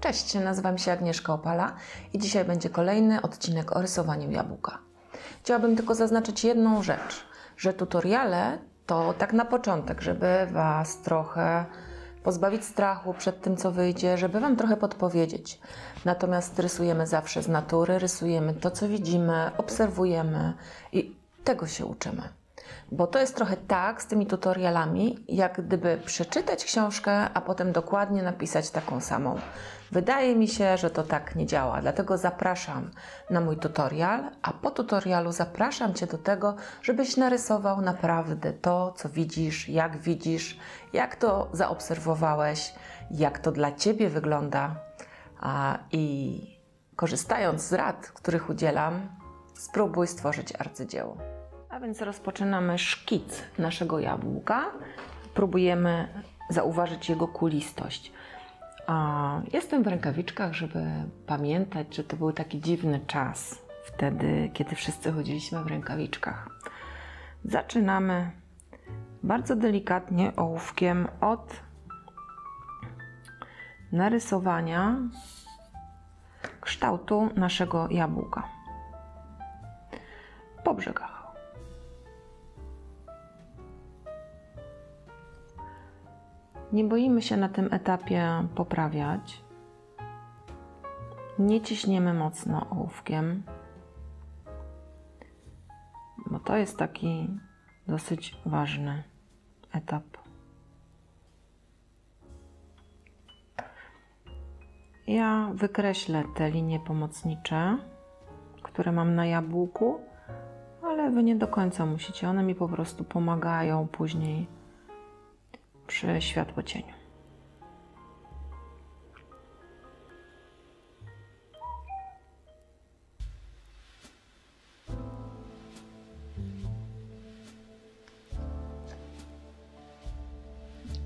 Cześć, nazywam się Agnieszka Opala i dzisiaj będzie kolejny odcinek o rysowaniu jabłka. Chciałabym tylko zaznaczyć jedną rzecz, że tutoriale to tak na początek, żeby Was trochę pozbawić strachu przed tym, co wyjdzie, żeby Wam trochę podpowiedzieć. Natomiast rysujemy zawsze z natury, rysujemy to, co widzimy, obserwujemy i tego się uczymy. Bo to jest trochę tak z tymi tutorialami, jak gdyby przeczytać książkę, a potem dokładnie napisać taką samą. Wydaje mi się, że to tak nie działa, dlatego zapraszam na mój tutorial, a po tutorialu zapraszam Cię do tego, żebyś narysował naprawdę to, co widzisz, jak to zaobserwowałeś, jak to dla Ciebie wygląda i korzystając z rad, których udzielam, spróbuj stworzyć arcydzieło. A więc rozpoczynamy szkic naszego jabłka. Próbujemy zauważyć jego kulistość. Jestem w rękawiczkach, żeby pamiętać, że to był taki dziwny czas. Wtedy, kiedy wszyscy chodziliśmy w rękawiczkach. Zaczynamy bardzo delikatnie ołówkiem od narysowania kształtu naszego jabłka po brzegach. Nie boimy się na tym etapie poprawiać. Nie ciśniemy mocno ołówkiem, bo to jest taki dosyć ważny etap. Ja wykreślę te linie pomocnicze, które mam na jabłku, ale Wy nie do końca musicie. One mi po prostu pomagają później przy światłocieniu.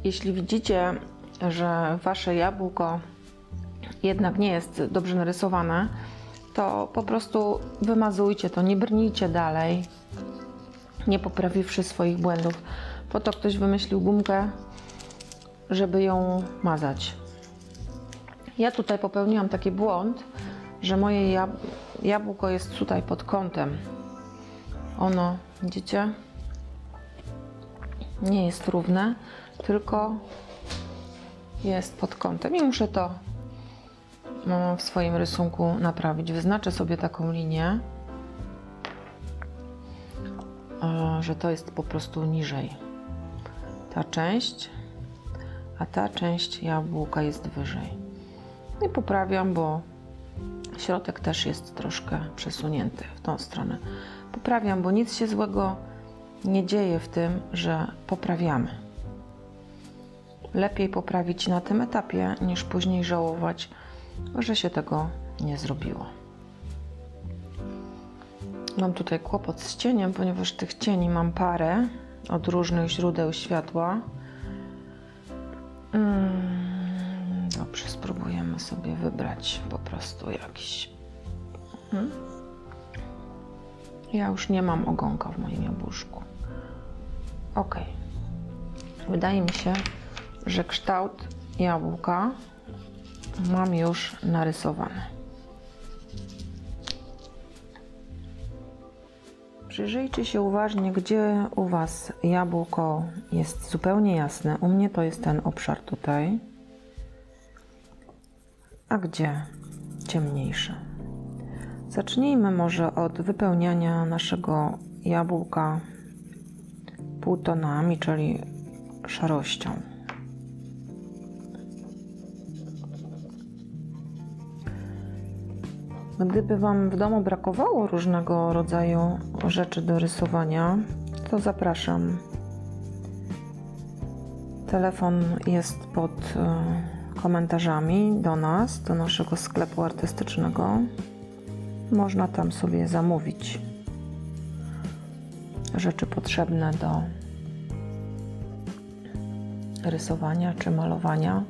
Jeśli widzicie, że Wasze jabłko jednak nie jest dobrze narysowane, to po prostu wymazujcie to, nie brnijcie dalej, nie poprawiwszy swoich błędów. Po to ktoś wymyślił gumkę, żeby ją mazać. Ja tutaj popełniłam taki błąd, że moje jabłko jest tutaj pod kątem. Ono, widzicie, nie jest równe, tylko jest pod kątem i muszę to w swoim rysunku naprawić. Wyznaczę sobie taką linię, że to jest po prostu niżej. Ta część, a ta część jabłka jest wyżej. I poprawiam, bo środek też jest troszkę przesunięty w tą stronę. Poprawiam, bo nic się złego nie dzieje w tym, że poprawiamy. Lepiej poprawić na tym etapie, niż później żałować, że się tego nie zrobiło. Mam tutaj kłopot z cieniem, ponieważ tych cieni mam parę od różnych źródeł światła. Dobrze, spróbujemy sobie wybrać po prostu jakiś. Ja już nie mam ogonka w moim jabłuszku. Ok. Wydaje mi się, że kształt jabłka mam już narysowany. Przyjrzyjcie się uważnie, gdzie u Was jabłko jest zupełnie jasne. U mnie to jest ten obszar tutaj, a gdzie ciemniejsze. Zacznijmy może od wypełniania naszego jabłka półtonami, czyli szarością. Gdyby Wam w domu brakowało różnego rodzaju rzeczy do rysowania, to zapraszam. Telefon jest pod komentarzami do nas, do naszego sklepu artystycznego. Można tam sobie zamówić rzeczy potrzebne do rysowania czy malowania,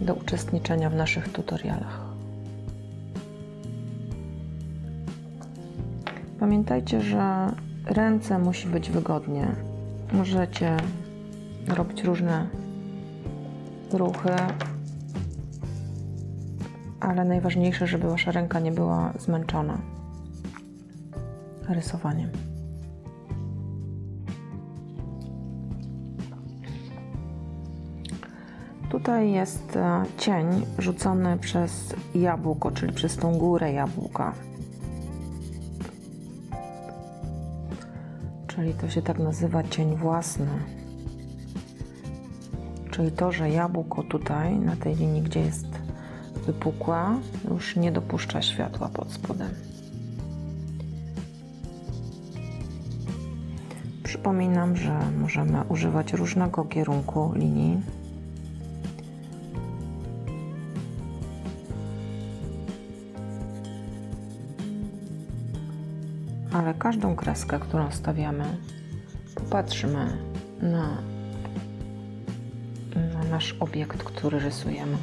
do uczestniczenia w naszych tutorialach. Pamiętajcie, że ręce musi być wygodnie. Możecie robić różne odruchy, ale najważniejsze, żeby wasza ręka nie była zmęczona rysowaniem. Tutaj jest cień rzucony przez jabłko, czyli przez tą górę jabłka. Czyli to się tak nazywa cień własny. Czyli to, że jabłko tutaj, na tej linii, gdzie jest wypukłe, już nie dopuszcza światła pod spodem. Przypominam, że możemy używać różnego kierunku linii. Ale każdą kreskę, którą stawiamy, popatrzmy na nasz obiekt, który rysujemy,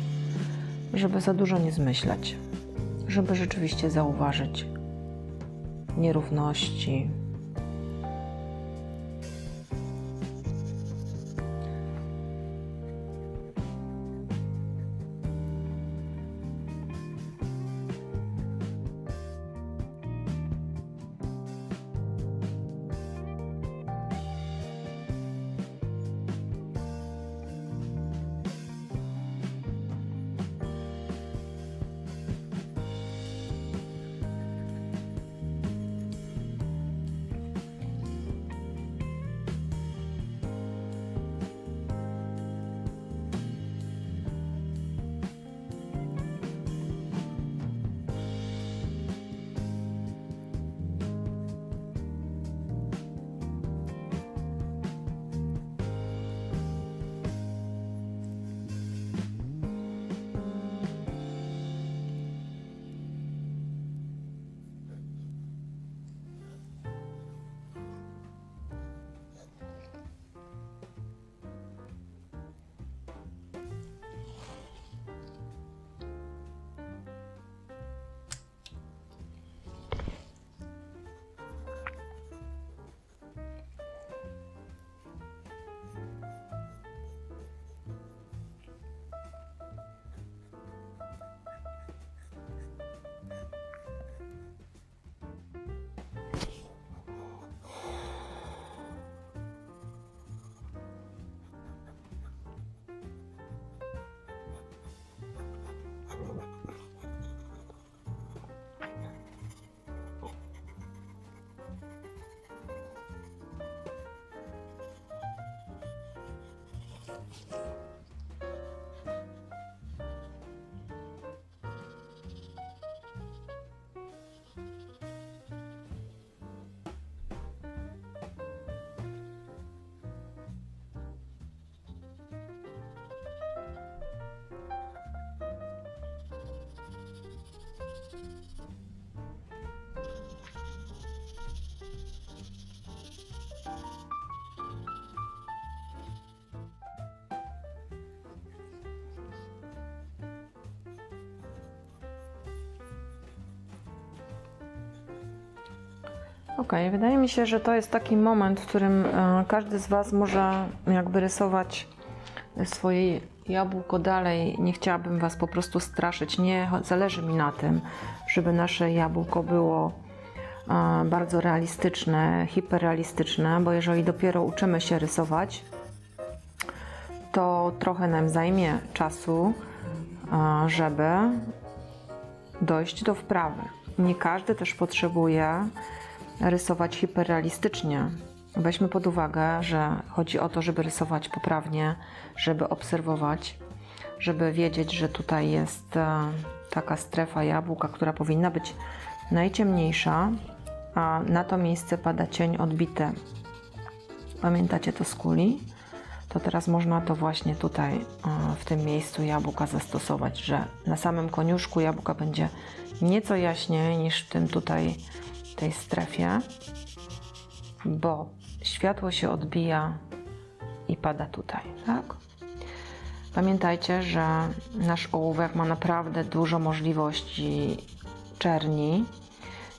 żeby za dużo nie zmyślać, żeby rzeczywiście zauważyć nierówności. Wydaje mi się, że to jest taki moment, w którym każdy z Was może jakby rysować swoje jabłko dalej. Nie chciałabym Was po prostu straszyć. Nie zależy mi na tym, żeby nasze jabłko było bardzo realistyczne, hiperrealistyczne, bo jeżeli dopiero uczymy się rysować, to trochę nam zajmie czasu, żeby dojść do wprawy. Nie każdy też potrzebuje rysować hiperrealistycznie. Weźmy pod uwagę, że chodzi o to, żeby rysować poprawnie, żeby obserwować, żeby wiedzieć, że tutaj jest taka strefa jabłka, która powinna być najciemniejsza, a na to miejsce pada cień odbity. Pamiętacie to z kuli? To teraz można to właśnie tutaj, w tym miejscu jabłka zastosować, że na samym koniuszku jabłka będzie nieco jaśniej niż w tym tutaj, tej strefie, bo światło się odbija i pada tutaj, tak? Pamiętajcie, że nasz ołówek ma naprawdę dużo możliwości czerni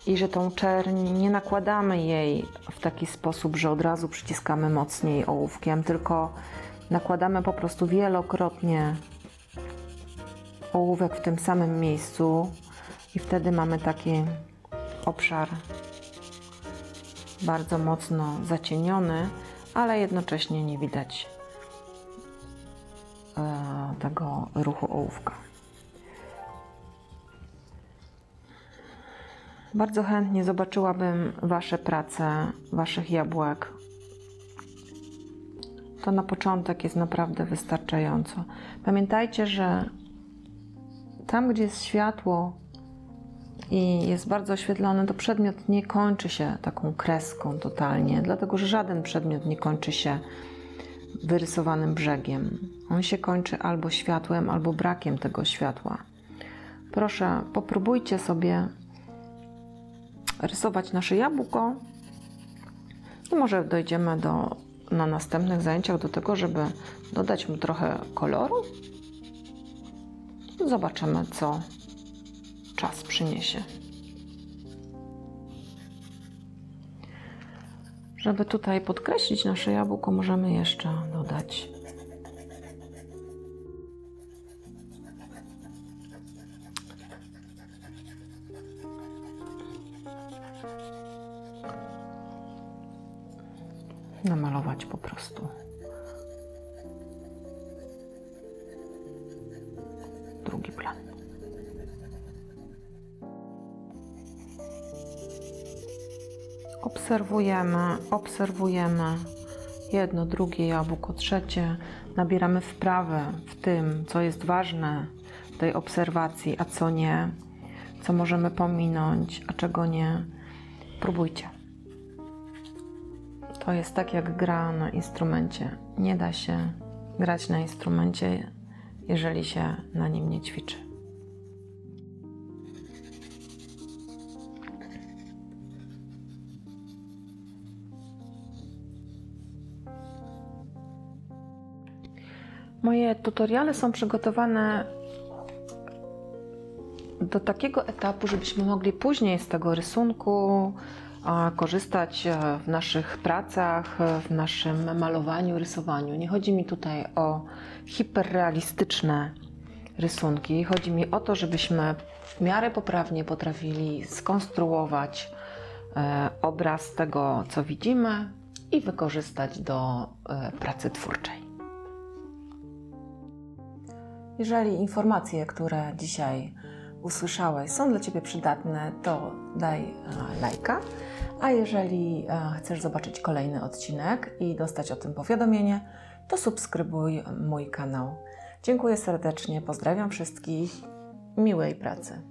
i że tą czerń nie nakładamy jej w taki sposób, że od razu przyciskamy mocniej ołówkiem, tylko nakładamy po prostu wielokrotnie ołówek w tym samym miejscu i wtedy mamy taki obszar bardzo mocno zacieniony, ale jednocześnie nie widać tego ruchu ołówka. Bardzo chętnie zobaczyłabym Wasze prace, Waszych jabłek. To na początek jest naprawdę wystarczająco. Pamiętajcie, że tam, gdzie jest światło i jest bardzo oświetlony, to przedmiot nie kończy się taką kreską totalnie, dlatego że żaden przedmiot nie kończy się wyrysowanym brzegiem. On się kończy albo światłem, albo brakiem tego światła. Proszę, popróbujcie sobie rysować nasze jabłko i może dojdziemy na następnych zajęciach do tego, żeby dodać mu trochę koloru. Zobaczymy, co czas przyniesie. Żeby tutaj podkreślić nasze jabłko, możemy jeszcze dodać namalować po prostu drugi plan. Obserwujemy jedno, drugie jabłko, trzecie. Nabieramy wprawy w tym, co jest ważne w tej obserwacji, a co nie, co możemy pominąć, a czego nie. Próbujcie. To jest tak jak gra na instrumencie. Nie da się grać na instrumencie, jeżeli się na nim nie ćwiczy. Moje tutoriale są przygotowane do takiego etapu, żebyśmy mogli później z tego rysunku korzystać w naszych pracach, w naszym malowaniu, rysowaniu. Nie chodzi mi tutaj o hiperrealistyczne rysunki. Chodzi mi o to, żebyśmy w miarę poprawnie potrafili skonstruować obraz tego, co widzimy i wykorzystać do pracy twórczej. Jeżeli informacje, które dzisiaj usłyszałeś, są dla Ciebie przydatne, to daj lajka. A jeżeli chcesz zobaczyć kolejny odcinek i dostać o tym powiadomienie, to subskrybuj mój kanał. Dziękuję serdecznie, pozdrawiam wszystkich, miłej pracy.